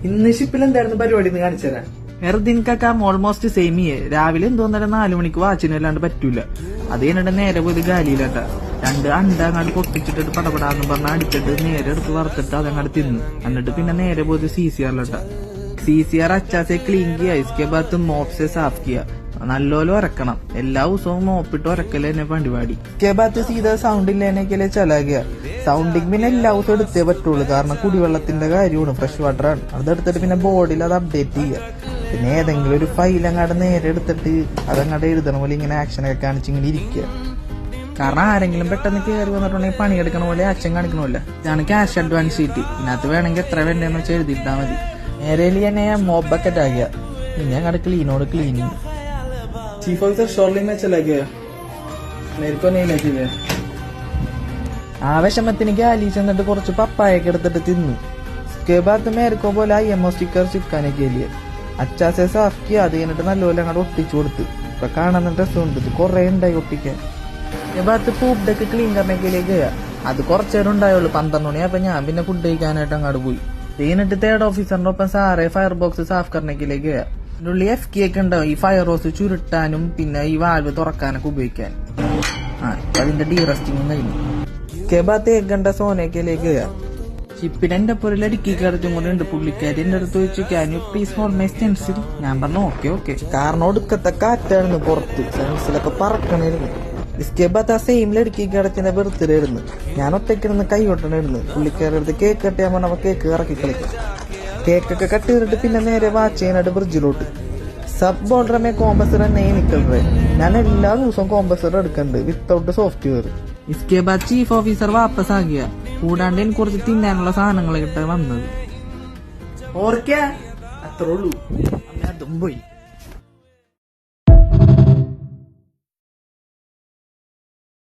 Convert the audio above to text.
ഇന്ന് ഷിപ്പിൽ എന്തായിരുന്നു പരിപാടി എന്ന് കാണിച്ചു തരാം. വേറെ ദിനക്കൊക്കെ ഓൾമോസ്റ്റ് സെയിം ചെയ്യേ. രാവിലെ എന്തോന്നേരം 4 മണിക്ക് വാച്ചിനല്ലാണ്ട് പറ്റൂല. അത് കഴിഞ്ഞിട്ട് നേരെ പോയി ഗാലിയിലാട്ടാ 2 അണ്ട അങ്ങോട്ട് പൊട്ടിച്ചിട്ട് പടപടാന്ന് പറഞ്ഞാൽ അടിച്ചിട്ട് നേരെ എടുത്ത് വറുത്തിട്ട് അതങ്ങോട്ട് തിന്നു. എന്നിട്ട് പിന്നെ നേരെ പോയത് CCR CCR അച്ചാസെ ക്ലീൻ കിയ. ഇസ്കെ ബാത്ത് മോപ്സെ സാഫ് കിയ. നല്ലോലും ഉറക്കണം. എല്ലാ ദിവസവും മോപ്പിട്ട് ഉറക്കല് തന്നെ പരിപാടി. ഇസ്കെ ബാത്ത് സീത സൗണ്ട് ഇല്ലേനേക്കല്ലേ ചലാകിയ. സൗണ്ടിങ് പിന്നെ എല്ലാ ദിവസവും എടുത്തേ പറ്റുള്ളൂ. കാരണം കുടിവെള്ളത്തിന്റെ കാര്യമാണ്, ഫ്രഷ് വാട്ടറാണ്. അതെടുത്തിട്ട് പിന്നെ ബോർഡിൽ അത് അപ്ഡേറ്റ് ചെയ്യുക. പിന്നെ ഏതെങ്കിലും ഒരു ഫയൽ അങ്ങാട് നേരെ എടുത്തിട്ട് അതങ്ങാട് എഴുതണ പോലെ ഇങ്ങനെ ആക്ഷനൊക്കെ കാണിച്ച് ഇങ്ങനെ ഇരിക്കുക. കാരണം ആരെങ്കിലും പെട്ടെന്ന് കയറി വന്നിട്ടുണ്ടെങ്കിൽ പണിയെടുക്കണ പോലെ ആക്ഷൻ കാണിക്കണമല്ല. ഇതാണ് ക്യാഷ് അഡ്വാൻസ് ഷീറ്റ്. ഇതിനകത്ത് വേണമെങ്കിൽ എത്ര വേണ്ടെന്ന് വെച്ചാൽ എഴുതിയിട്ടാൽ മതി. നേരെ തന്നെ മോബ് ബക്കറ്റ് ആകിയ. പിന്നെ അങ്ങോട്ട് ക്ലീനോട് ക്ലീനിങ്. चीफ ऑफिसर शॉर्लिंग में चला गया, मेरे को नहीं लेके गया. ആവശ്യമത്തിന് ഗാലി ചെന്നിട്ട് കുറച്ച് പപ്പായൊക്കെ എടുത്തിട്ട് തിന്നു. സ്കേബാത്ത് മേരക്കോ പോലെ IMO സ്റ്റിക്കർ ചിപ്കാനൊക്കെ ഇല്ലേ. അച്ചാസെ സാഫ്ക്കി അത് കഴിഞ്ഞിട്ട് നല്ലപോലെ അങ്ങോട്ട് ഒട്ടിച്ചു കൊടുത്ത്. ഇപ്പൊ കാണുന്ന ഡ്രസ്സുണ്ട്. ഇത് കുറെ ഉണ്ടായി ഒട്ടിക്കാൻ. സ്കേബാത്ത് ഫുഡൊക്കെ ക്ലീൻ കറണക്കിലേക്ക് അത് കുറച്ചേരം ഉണ്ടായുള്ളൂ. 12 മണിയായപ്പോ ഞാൻ പിന്നെ ഫുഡ് കഴിക്കാനായിട്ട് അങ്ങോട്ട് പോയി. എന്നിട്ട് 3rd ഓഫീസറിന്റെ ഒപ്പം സാറെ ഫയർ ബോക്സ് സാഫ് കറണക്കിലേക്ക് ഇതിനുള്ളിൽ FK ഒക്കെ ഉണ്ടാവും. ഈ ഫയർ ഹോസ് ചുരുട്ടാനും പിന്നെ ഈ വാൽവ് തുറക്കാനൊക്കെ ഉപയോഗിക്കാൻ. ഇപ്പൊ അതിന്റെ ഡീറസ്റ്റിങ്ങും കഴിഞ്ഞു. സ്കേബാത്ത് 1 घंटा സോനേക്കലേക്ക് ഷിപ്പിന് എന്റെ പൊരിൽ അടുക്കി കിടച്ചും കൂടെ ഉണ്ട്. പുള്ളിക്കാരി എന്റെ അടുത്ത് വെച്ചു can you please hold my stencil. ഞാൻ പറഞ്ഞു ഓക്കെ. കാരണം ഒടുക്കത്തെ കാറ്റായിരുന്നു പുറത്ത്. സ്റ്റെൻസിലൊക്കെ പറക്കണിരുന്നു. സ്കേബാത്ത് ആ സെയിമിൽ അടുക്കി കിടച്ചിന്റെ ബർത്ത്ഡേ ആയിരുന്നു. ഞാൻ ഒറ്റയ്ക്കിരുന്ന് കൈ കൊട്ടണിരുന്നു. പുള്ളിക്കാരുടെ അടുത്ത് കേക്ക് കട്ടിയാൻ പറഞ്ഞപ്പോ കേക്ക് ഇറക്കി കളിക്കും. കേക്കൊക്കെ കട്ട് ചെയ്തിട്ട് പിന്നെ നേരെ വാച്ച് ചെയ്യാനായിട്ട് ബ്രിഡ്ജിലോട്ട്. സബ് ബോർഡറമേ കോമ്പസർ നെയ് നിക്കലേ. ഞാൻ എല്ലാ ദിവസവും കോമ്പസർ എടുക്കുന്നുണ്ട് വിത്തൗട്ട് സോഫ്റ്റ്വെയർ. ഇസ്കെ ബാദ് ചീഫ് ഓഫീസർ വാപ്പസ് ആകിയ. കൂടാണ്ട് എനിക്ക് കുറച്ച് തിന്നാനുള്ള സാധനങ്ങൾ കിട്ടാൻ വന്നത്. और क्या, अतरोलू അതും പോയി.